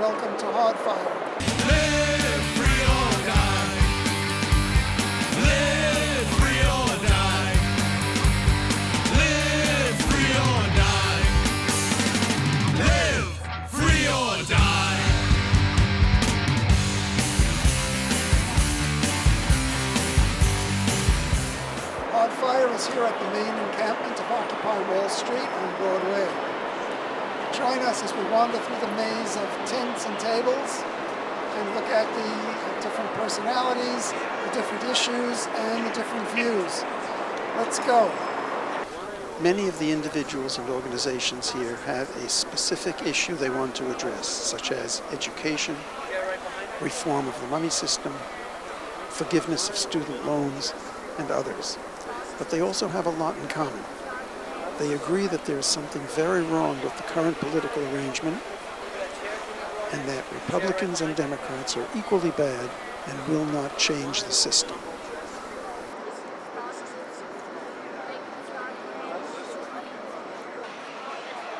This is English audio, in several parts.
welcome to Hardfire. Live free or die. Live free or die. Live free or die. Live free or die. Hardfire is here at the main encampment of Occupy Wall Street on Broadway. Join us as we wander through the maze of tents and tables and look at the different personalities, the different issues, and the different views. Let's go. Many of the individuals and organizations here have a specific issue they want to address, such as education, reform of the money system, forgiveness of student loans, and others. But they also have a lot in common. They agree that there is something very wrong with the current political arrangement and that Republicans and Democrats are equally bad and will not change the system.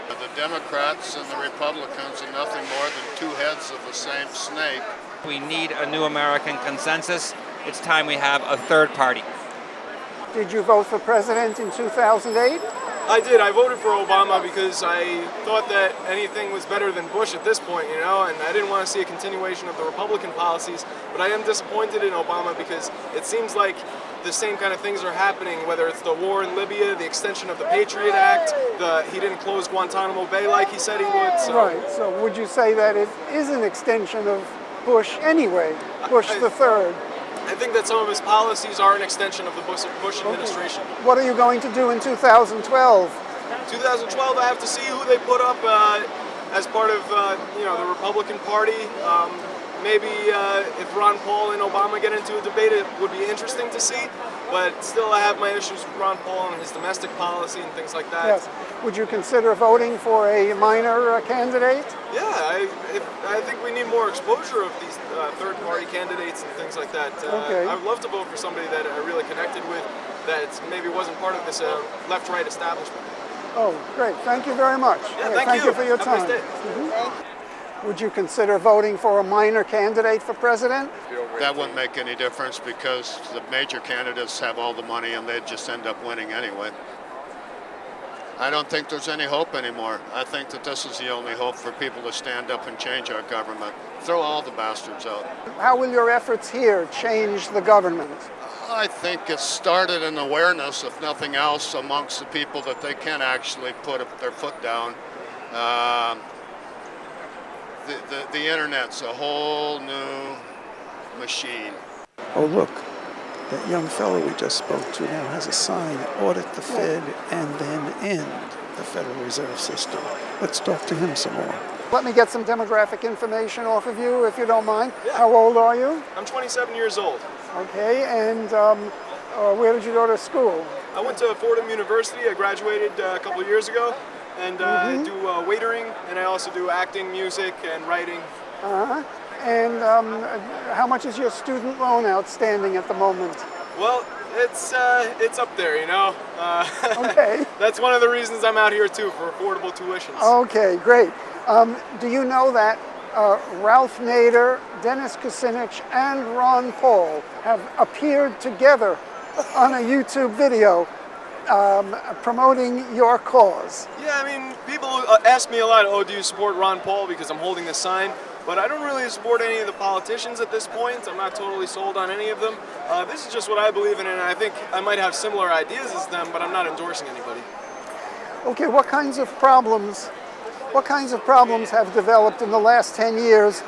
The Democrats and the Republicans are nothing more than two heads of the same snake. We need a new American consensus. It's time we have a third party. Did you vote for president in 2008? I did. I voted for Obama because I thought that anything was better than Bush at this point, and I didn't want to see a continuation of the Republican policies, but I am disappointed in Obama because it seems like the same kind of things are happening, whether it's the war in Libya, the extension of the Patriot Act, he didn't close Guantanamo Bay like he said he would. So. Right, so would you say that it is an extension of Bush anyway, Bush the third? I think that some of his policies are an extension of the Bush administration. What are you going to do in 2012? 2012, I have to see who they put up as part of the Republican Party. Maybe if Ron Paul and Obama get into a debate, it would be interesting to see. But still, I have my issues with Ron Paul and his domestic policy and things like that. Yes. Would you consider voting for a minor candidate? Yeah, I think we need more exposure of these third-party candidates and things like that. Okay. I would love to vote for somebody that I really connected with, that maybe wasn't part of this left-right establishment. Oh, great. Thank you very much. Yeah, Okay, thank you for your time. Have a nice day. Would you consider voting for a minor candidate for president? That wouldn't make any difference because the major candidates have all the money and they'd just end up winning anyway. I don't think there's any hope anymore. I think that this is the only hope for people to stand up and change our government. Throw all the bastards out. How will your efforts here change the government? I think it started an awareness, if nothing else, amongst the people that they can actually put their foot down. The internet's a whole new machine. Oh, look, that young fellow we just spoke to now has a sign, audit the Fed and then end the Federal Reserve System. Let's talk to him some more. Let me get some demographic information off of you, if you don't mind. Yeah. How old are you? I'm 27 years old. Okay, and where did you go to school? I went to Fordham University. I graduated a couple of years ago, and I do waitering, and I also do acting, music, and writing. Uh-huh. And how much is your student loan outstanding at the moment? Well, it's up there, Okay. That's one of the reasons I'm out here too, for affordable tuitions. Okay, great. Do you know that Ralph Nader, Dennis Kucinich, and Ron Paul have appeared together on a YouTube video promoting your cause? Yeah, I mean, people ask me a lot, do you support Ron Paul because I'm holding this sign? But I don't really support any of the politicians at this point. I'm not totally sold on any of them. This is just what I believe in, and I think I might have similar ideas as them, but I'm not endorsing anybody. Okay, what kinds of problems have developed in the last 10 years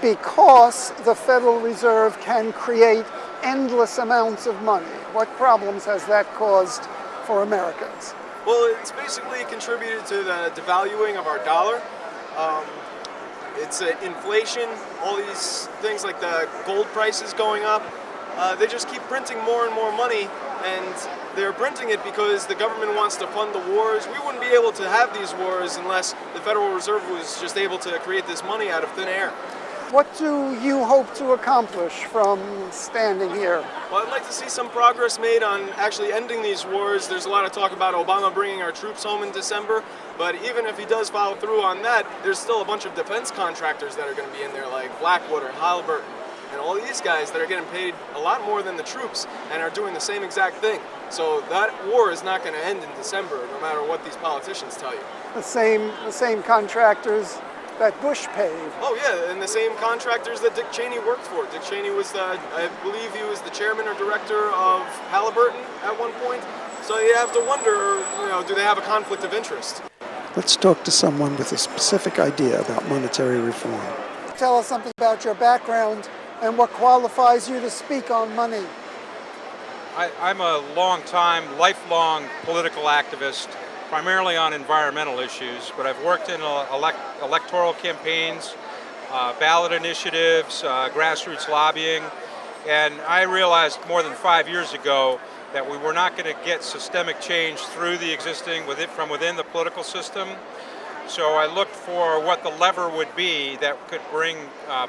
because the Federal Reserve can create endless amounts of money? What problems has that caused for Americans? Well, it's basically contributed to the devaluing of our dollar. It's inflation, all these things like the gold prices going up. They just keep printing more and more money, and they're printing it because the government wants to fund the wars. We wouldn't be able to have these wars unless the Federal Reserve was just able to create this money out of thin air. What do you hope to accomplish from standing here? Well, I'd like to see some progress made on actually ending these wars. There's a lot of talk about Obama bringing our troops home in December, but even if he does follow through on that, there's still a bunch of defense contractors that are going to be in there, like Blackwater and Halliburton, and all these guys that are getting paid a lot more than the troops and are doing the same exact thing. So that war is not going to end in December, no matter what these politicians tell you. The same contractors that Bush paid. Oh yeah, and the same contractors that Dick Cheney worked for. Dick Cheney was I believe he was the chairman or director of Halliburton at one point. So you have to wonder, do they have a conflict of interest? Let's talk to someone with a specific idea about monetary reform. Tell us something about your background and what qualifies you to speak on money. I'm a lifelong political activist, primarily on environmental issues, but I've worked in electoral campaigns, ballot initiatives, grassroots lobbying, and I realized more than 5 years ago that we were not going to get systemic change through the existing, from within the political system. So I looked for what the lever would be that could bring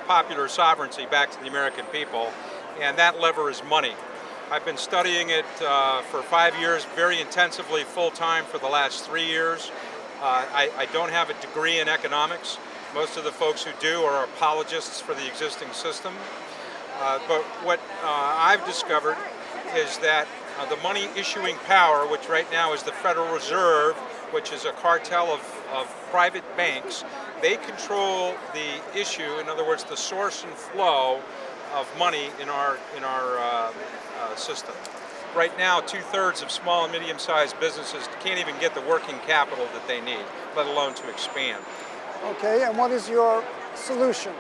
popular sovereignty back to the American people, and that lever is money. I've been studying it for 5 years, very intensively, full-time for the last 3 years. I don't have a degree in economics. Most of the folks who do are apologists for the existing system. But what I've discovered is that the money issuing power, which right now is the Federal Reserve, which is a cartel of private banks, they control the issue, in other words, the source and flow of money in our system. Right now, 2/3 of small and medium-sized businesses can't even get the working capital that they need, let alone to expand. Okay, and what is your solution?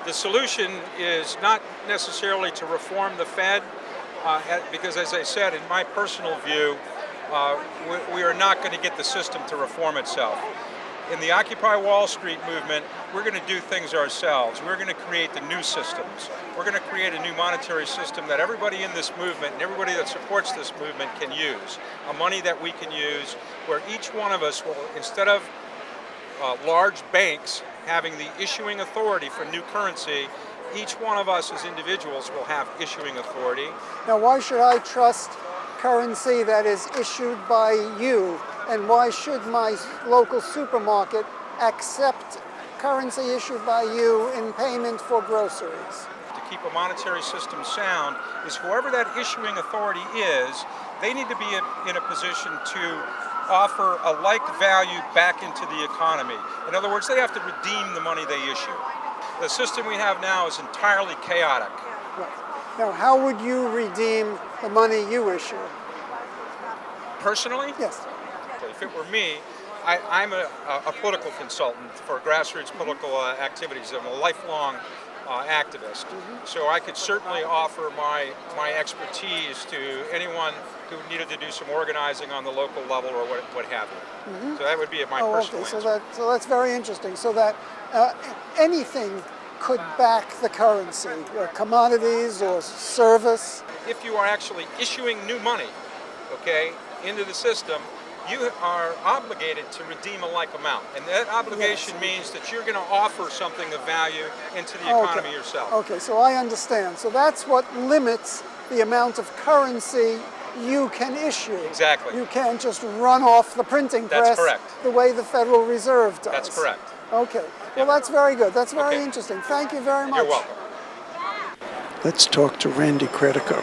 The solution is not necessarily to reform the Fed, because as I said, in my personal view, we are not going to get the system to reform itself. In the Occupy Wall Street movement, we're going to do things ourselves. We're going to create the new systems. We're going to create a new monetary system that everybody in this movement and everybody that supports this movement can use. A money that we can use where each one of us will, instead of large banks having the issuing authority for new currency, each one of us as individuals will have issuing authority. Now, why should I trust currency that is issued by you? And why should my local supermarket accept currency issued by you in payment for groceries? To keep a monetary system sound is whoever that issuing authority is, they need to be in a position to offer a like value back into the economy. In other words, they have to redeem the money they issue. The system we have now is entirely chaotic. Right. Now, how would you redeem the money you issue? Personally? Yes. If it were me, I'm a political consultant for grassroots political activities. I'm a lifelong activist. So I could certainly offer my expertise to anyone who needed to do some organizing on the local level or what have you. So that would be my personal answer. So that's very interesting. So that anything could back the currency, commodities or service. If you are actually issuing new money, okay, into the system, you are obligated to redeem a like amount. And that obligation means that you're going to offer something of value into the economy yourself. Okay, so I understand. So that's what limits the amount of currency you can issue. Exactly. You can't just run off the printing press the way the Federal Reserve does. That's correct. Okay. Well, that's very good. That's very interesting. Thank you very much. You're welcome. Let's talk to Randy Credico.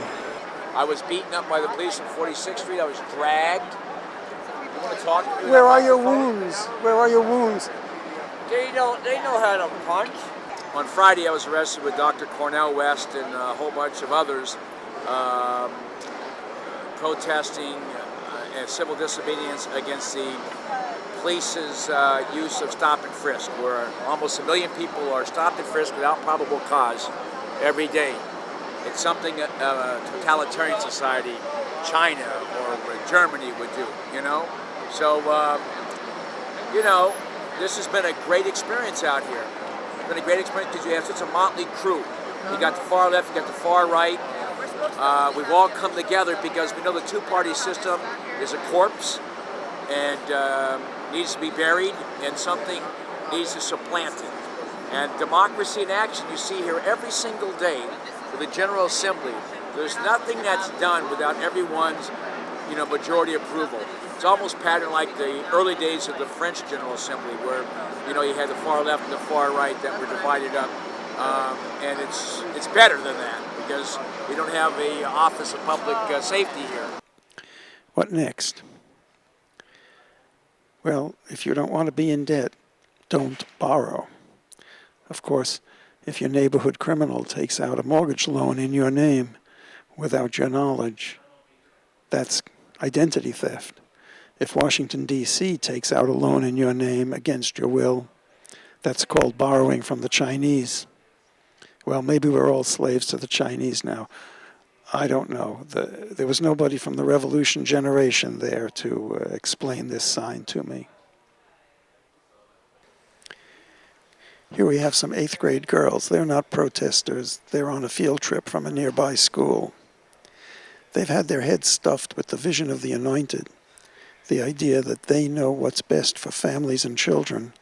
I was beaten up by the police on 46th Street. I was dragged. You want to talk to me? Where are your wounds? Where are your wounds? They know how to punch. On Friday, I was arrested with Dr. Cornell West and a whole bunch of others protesting civil disobedience against the police's use of stop and frisk, where almost 1 million people are stopped and frisked without probable cause every day. It's something a totalitarian society, China or Germany would do, you know? So, this has been a great experience out here. It's been a great experience because you have such a motley crew. You got the far left, you got the far right. We've all come together because we know the two-party system is a corpse and needs to be buried, and something needs to supplant it. And democracy in action you see here every single day with the General Assembly. There's nothing that's done without everyone's, majority approval. It's almost patterned like the early days of the French General Assembly, where you had the far left and the far right that were divided up, and it's better than that because we don't have a Office of Public Safety here. What next? Well, if you don't want to be in debt, don't borrow. Of course, if your neighborhood criminal takes out a mortgage loan in your name without your knowledge, that's identity theft. If Washington, D.C. takes out a loan in your name against your will, that's called borrowing from the Chinese. Well, maybe we're all slaves to the Chinese now. I don't know. There was nobody from the Revolution generation there to explain this sign to me. Here we have some 8th grade girls. They're not protesters. They're on a field trip from a nearby school. They've had their heads stuffed with the vision of the anointed, the idea that they know what's best for families and children,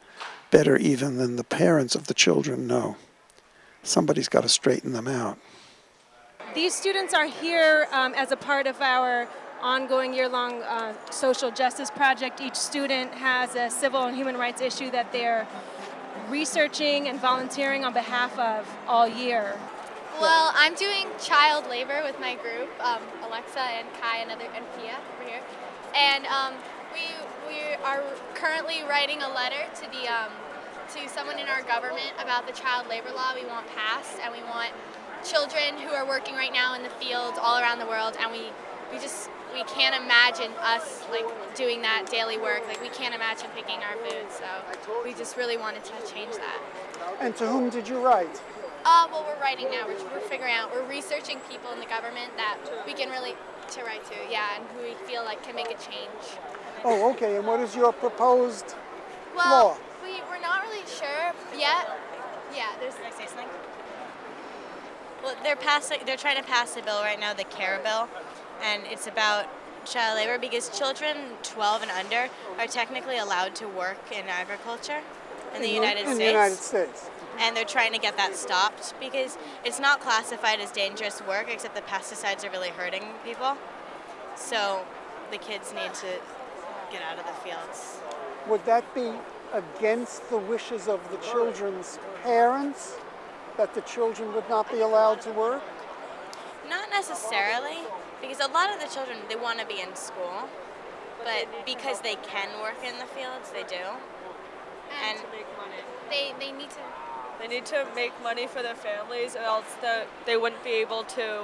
better even than the parents of the children know. Somebody's got to straighten them out. These students are here as a part of our ongoing year-long social justice project. Each student has a civil and human rights issue that they're researching and volunteering on behalf of all year. Well, I'm doing child labor with my group, Alexa and Kai and Pia over here. And we are currently writing a letter to someone in our government about the child labor law we want passed, and we want children who are working right now in the fields all around the world, and we can't imagine us doing that daily work. We can't imagine picking our food, so we just really wanted to change that. And to whom did you write? Well, we're writing now. We're figuring out. We're researching people in the government that we can really to write to, and who we feel can make a change. Oh, okay. And what is your proposed law? Well, we're not really sure yet. Yeah, there's. Can I say something? Well, they're trying to pass a bill right now, the CARE bill, and it's about child labor because children 12 and under are technically allowed to work in agriculture in the United States. In the United States. And they're trying to get that stopped because it's not classified as dangerous work, except the pesticides are really hurting people. So the kids need to get out of the fields. Would that be against the wishes of the children's parents, that the children would not be allowed to work? Not necessarily, because a lot of the children, they want to be in school, but because they can work in the fields, they do. And to make money. They need to. They need to make money for their families, or else they wouldn't be able to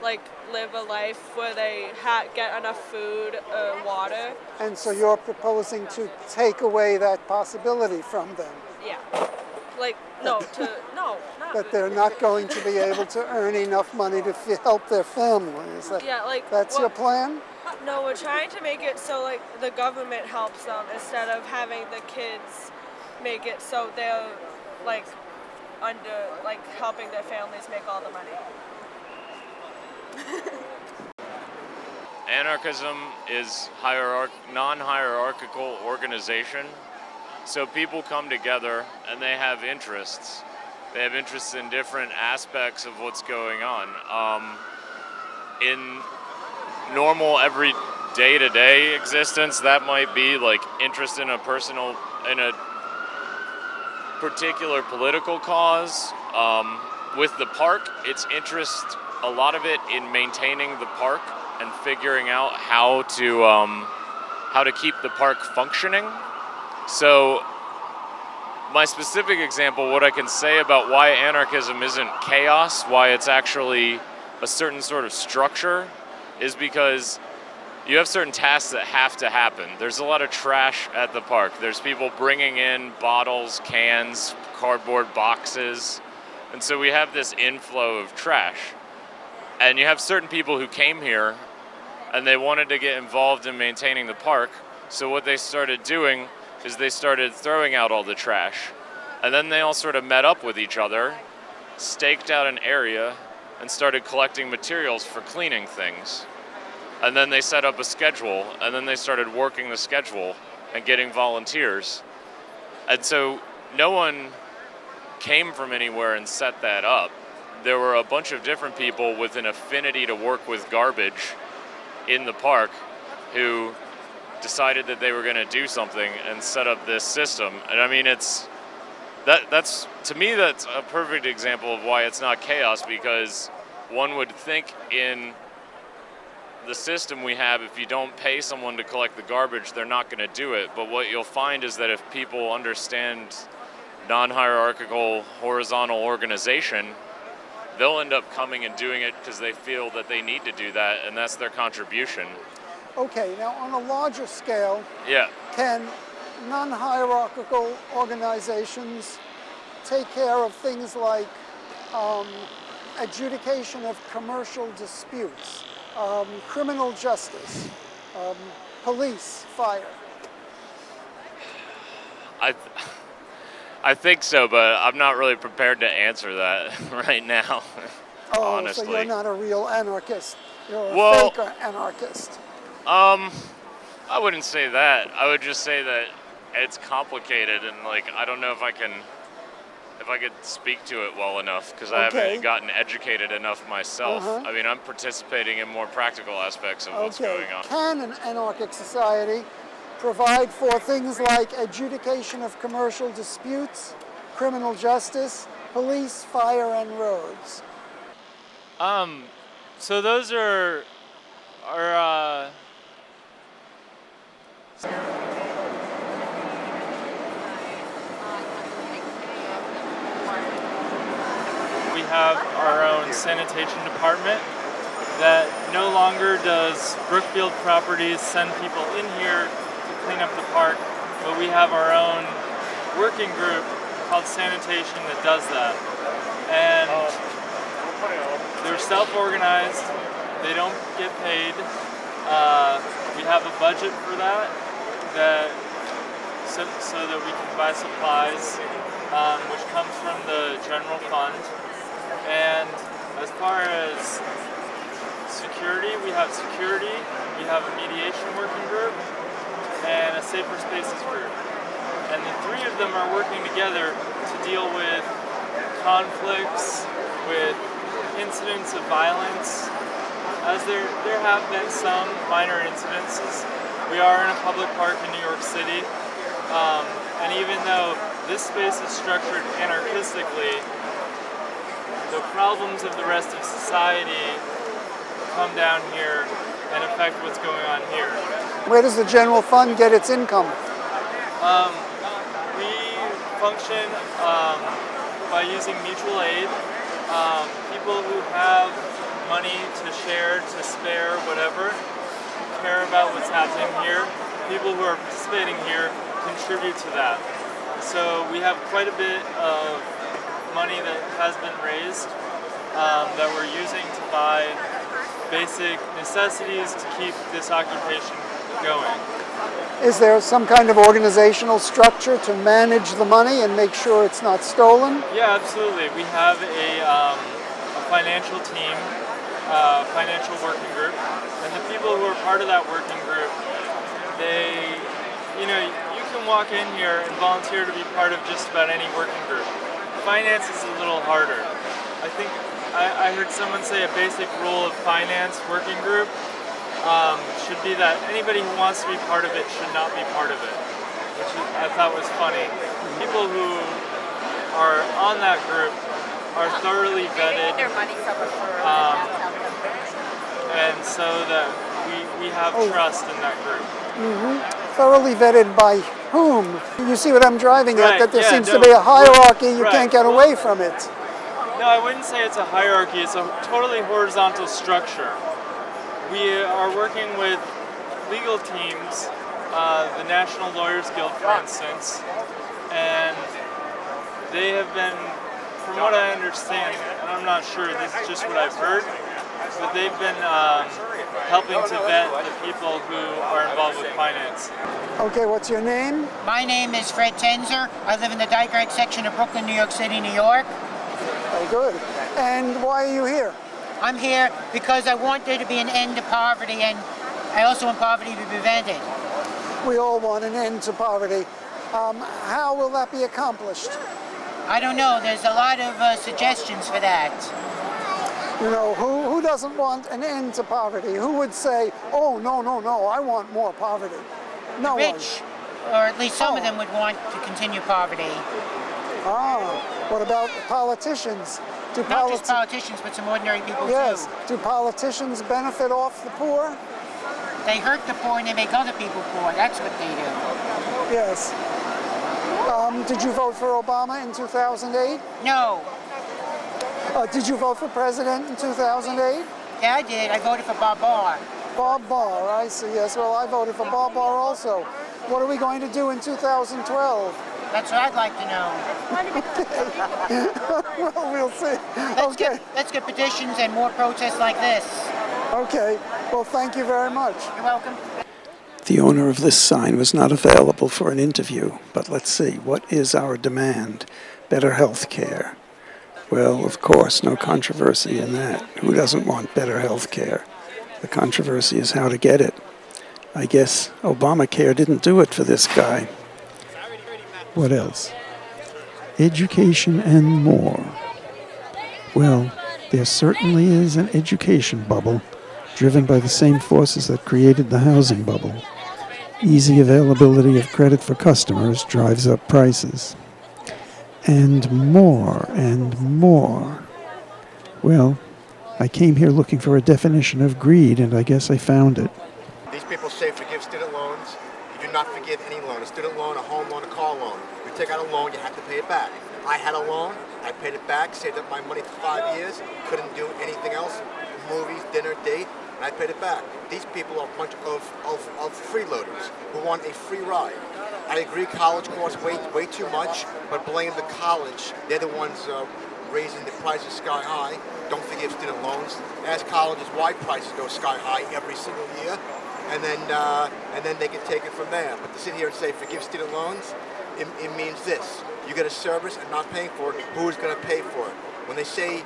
live a life where they get enough food or water. And so you're proposing to take away that possibility from them? Yeah. That they're not going to be able to earn enough money to help their families. That's your plan? No, we're trying to make it so the government helps them instead of having the kids make it so they're helping their families make all the money. Anarchism is non-hierarchical organization. So people come together and they have interests. They have interests in different aspects of what's going on. In normal, every day-to-day existence, that might be interest in a particular political cause. With the park, it's interest, a lot of it, in maintaining the park and figuring out how to keep the park functioning. So my specific example, what I can say about why anarchism isn't chaos, why it's actually a certain sort of structure, is because you have certain tasks that have to happen. There's a lot of trash at the park. There's people bringing in bottles, cans, cardboard boxes. And so we have this inflow of trash. And you have certain people who came here and they wanted to get involved in maintaining the park. So what they started doing is they started throwing out all the trash. And then they all sort of met up with each other, staked out an area, and started collecting materials for cleaning things. And then they set up a schedule, and then they started working the schedule and getting volunteers. And so no one came from anywhere and set that up. There were a bunch of different people with an affinity to work with garbage in the park who decided that they were going to do something and set up this system. And I mean, that's to me, that's a perfect example of why it's not chaos, because one would think in the system we have, if you don't pay someone to collect the garbage, they're not going to do it. But what you'll find is that if people understand non-hierarchical horizontal organization, they'll end up coming and doing it because they feel that they need to do that, and that's their contribution. Okay, now on a larger scale, Yeah. can non-hierarchical organizations take care of things like adjudication of commercial disputes, criminal justice, police, fire? I think so, but I'm not really prepared to answer that right now. Oh, honestly. so you're not a real anarchist. You're a Well, fake anarchist. I wouldn't say that. I would just say that it's complicated, and like I don't know if I could speak to it well enough, because I haven't gotten educated enough myself. I mean, I'm participating in more practical aspects of what's going on. Can an anarchic society provide for things like adjudication of commercial disputes, criminal justice, police, fire, and roads? So those are we have our own sanitation department that no longer does Brookfield Properties send people in here to clean up the park, but we have our own working group called Sanitation that does that. And they're self-organized, they don't get paid. We have a budget for that, so that we can buy supplies, which comes from the general fund. And as far as security, we have a mediation working group, and a safer spaces group. And the three of them are working together to deal with conflicts, with incidents of violence. As there have been some minor incidences. We are in a public park in New York City, and even though this space is structured anarchistically, the problems of the rest of society come down here and affect what's going on here. Where does the general fund get its income? We function by using mutual aid. People who have money to share, to spare, whatever, care about what's happening here. People who are participating here contribute to that. So we have quite a bit of money that has been raised that we're using to buy basic necessities to keep this occupation going. Is there some kind of organizational structure to manage the money and make sure it's not stolen? Yeah, absolutely. We have a financial team, financial working group, and the people who are part of that working group, you can walk in here and volunteer to be part of just about any working group. Finance is a little harder. I think I heard someone say a basic rule of finance working group should be that anybody who wants to be part of it should not be part of it, which I thought was funny. People who are on that group are thoroughly vetted, and so that we have trust in that group. Thoroughly vetted by whom? You see what I'm driving at, that there seems to no, be a hierarchy, you can't get away from it. No, I wouldn't say it's a hierarchy, it's a totally horizontal structure. We are working with legal teams, the National Lawyers Guild, for instance, and they have been, from what I understand, and I'm not sure, this is just what I've heard, but they've been helping to vet the people who are involved with finance. Okay, what's your name? My name is Fred Tenzer. I live in the Dyke section of Brooklyn, New York City, New York. Oh, good. And why are you here? I'm here because I want there to be an end to poverty, and I also want poverty to be prevented. We all want an end to poverty. How will that be accomplished? I don't know. There's a lot of suggestions for that. You know, who doesn't want an end to poverty? Who would say, oh, no, no, no, I want more poverty? No one. Rich, or at least some of them would want to continue poverty. What about politicians? Not just politicians, but some ordinary people yes. too. Do politicians benefit off the poor? They hurt the poor and they make other people poor. That's what they do. Yes. Did you vote for Obama in 2008? No. Did you vote for president in 2008? Yeah, I did. I voted for Bob Barr. Bob Barr, I see. Yes, well, I voted for Bob Barr also. What are we going to do in 2012? That's what I'd like to know. Well, we'll see. Let's get petitions and more protests like this. Okay. Well, thank you very much. You're welcome. The owner of this sign was not available for an interview, but let's see. What is our demand? Better health care. Well, of course, no controversy in that. Who doesn't want better health care? The controversy is how to get it. I guess Obamacare didn't do it for this guy. What else? Education and more. Well, there certainly is an education bubble, driven by the same forces that created the housing bubble. Easy availability of credit for customers drives up prices. And more and more. Well, I came here looking for a definition of greed, and I guess I found it. These people say forgive student loans. You do not forgive any loan. A student loan, a home loan, a car loan. You take out a loan, you have to pay it back. I had a loan, I paid it back, saved up my money for 5 years, couldn't do anything else, movies, dinner, date, and I paid it back. These people are a bunch of freeloaders who want a free ride. I agree college costs way too much, but blame the college. They're the ones raising the prices sky high. Don't forgive student loans. Ask colleges why prices go sky high every single year, and then they can take it from there. But to sit here and say forgive student loans, it means this. You get a service and not paying for it, who is going to pay for it? When they say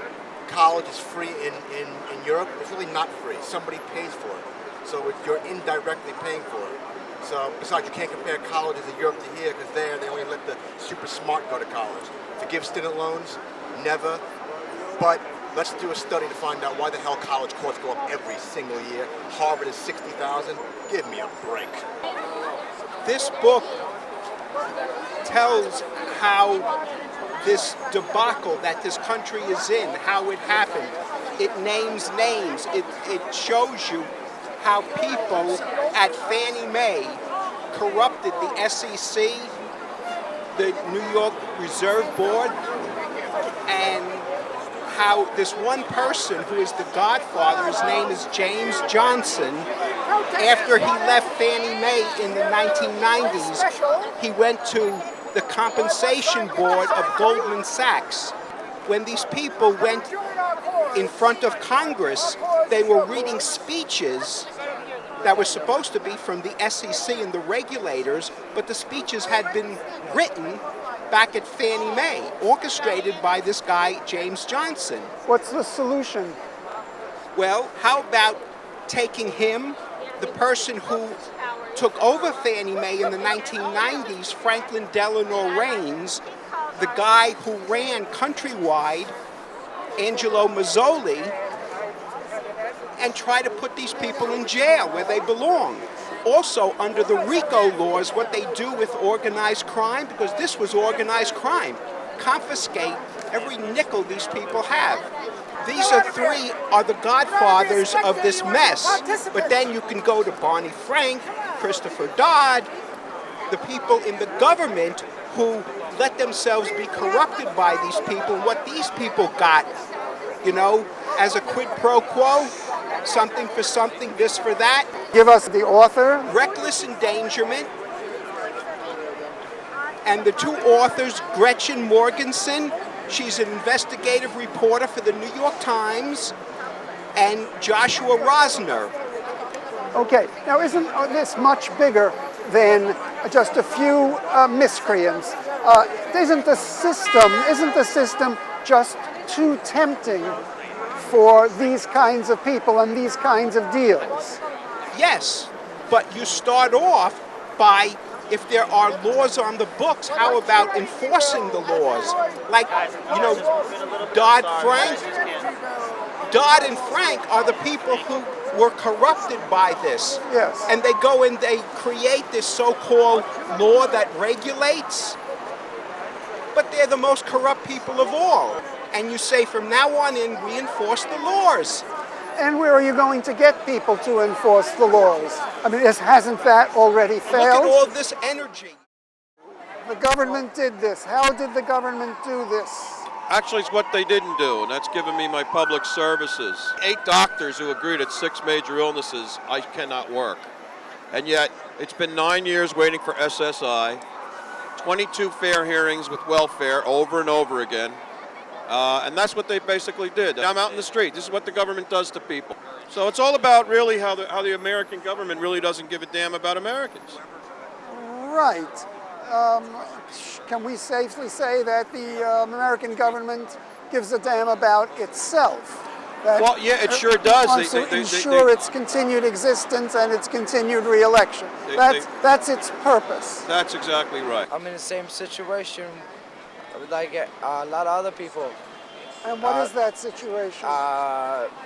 college is free in Europe, it's really not free. Somebody pays for it. So you're indirectly paying for it. So besides, you can't compare colleges in Europe to here because there they only let the super smart go to college. Forgive student loans? Never. But let's do a study to find out why the hell college costs go up every single year. Harvard is $60,000. Give me a break. This book tells how this debacle that this country is in, how it happened. It names names. It shows you how people at Fannie Mae corrupted the SEC, the New York Reserve Board, and how this one person who is the godfather, his name is James Johnson, after he left Fannie Mae in the 1990s, he went to the compensation board of Goldman Sachs. When these people went in front of Congress, they were reading speeches that were supposed to be from the SEC and the regulators, but the speeches had been written back at Fannie Mae, orchestrated by this guy, James Johnson. What's the solution? Well, how about taking him, the person who took over Fannie Mae in the 1990s, Franklin Delano Raines, the guy who ran Countrywide, Angelo Mazzoli, and try to put these people in jail where they belong. Also, under the RICO laws, what they do with organized crime, because this was organized crime, confiscate every nickel these people have. These three are the godfathers of this mess. But then you can go to Barney Frank, Christopher Dodd, the people in the government who let themselves be corrupted by these people. What these people got, you know, as a quid pro quo, something for something, this for that. Give us the author. Reckless endangerment. And the two authors, Gretchen Morgensen, she's an investigative reporter for the New York Times, and Joshua Rosner. Okay, now isn't this much bigger than just a few miscreants? Isn't the system just too tempting for these kinds of people and these kinds of deals? Yes, but you start off by if there are laws on the books, how about enforcing the laws? Like, you know, Dodd and Frank are the people who were corrupted by this. Yes. And they go and they create this so-called law that regulates, but they're the most corrupt people of all. And you say from now on in, we enforce the laws. And where are you going to get people to enforce the laws? I mean, hasn't that already failed? Look at all this energy. The government did this. How did the government do this? Actually, it's what they didn't do, and that's given me my public services. 8 doctors who agreed at 6 major illnesses I cannot work. And yet, it's been 9 years waiting for SSI, 22 fair hearings with welfare over and over again. And that's what they basically did. I'm out in the street. This is what the government does to people. So it's all about really how the American government really doesn't give a damn about Americans. Right. Can we safely say that the American government gives a damn about itself? That Well, yeah, it sure does. Wants to ensure its continued existence and its continued re-election. That's its purpose. That's exactly right. I'm in the same situation like a lot of other people. And what is that situation?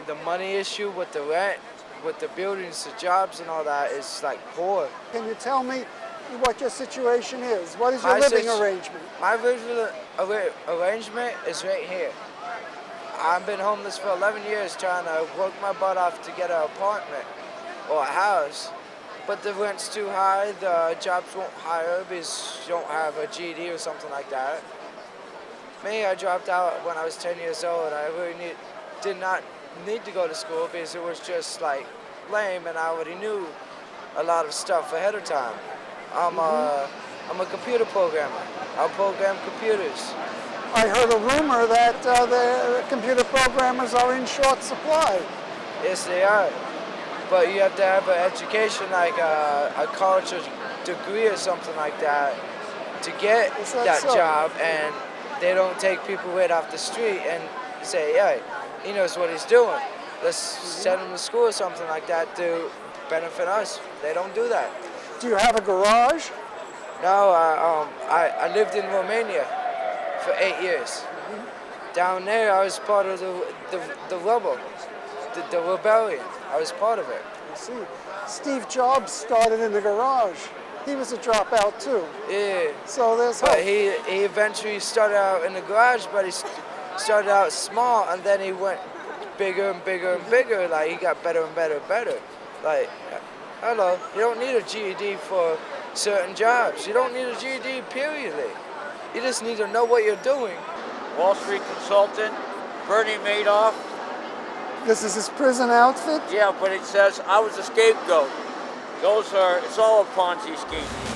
The money issue with the rent, with the buildings, the jobs and all that is like poor. Can you tell me what your situation is? What is your living arrangement? My living arrangement is right here. I've been homeless for 11 years trying to work my butt off to get an apartment or a house. But the rent's too high, the jobs won't hire because you don't have a GED or something like that. Me, I dropped out when I was 10 years old. I really did not need to go to school because it was just like lame and I already knew a lot of stuff ahead of time. I'm a computer programmer. I program computers. I heard a rumor that the computer programmers are in short supply. Yes, they are. But you have to have an education, like a college degree or something like that, to get that job. And they don't take people right off the street and say, yeah, he knows what he's doing. Let's send him to school or something like that to benefit us. They don't do that. Do you have a garage? No, I lived in Romania for 8 years. Down there, I was part of the rebel, the rebellion. I was part of it. I see. Steve Jobs started in the garage. He was a dropout too. Yeah. So there's hope. But he eventually started out in the garage, but he started out small, and then he went bigger and bigger and bigger. Like he got better and better and better. Like, hello, you don't need a GED for certain jobs. You don't need a GED, periodly. You just need to know what you're doing. Wall Street consultant, Bernie Madoff. This is his prison outfit? Yeah, but it says I was a scapegoat. It's all a Ponzi scheme.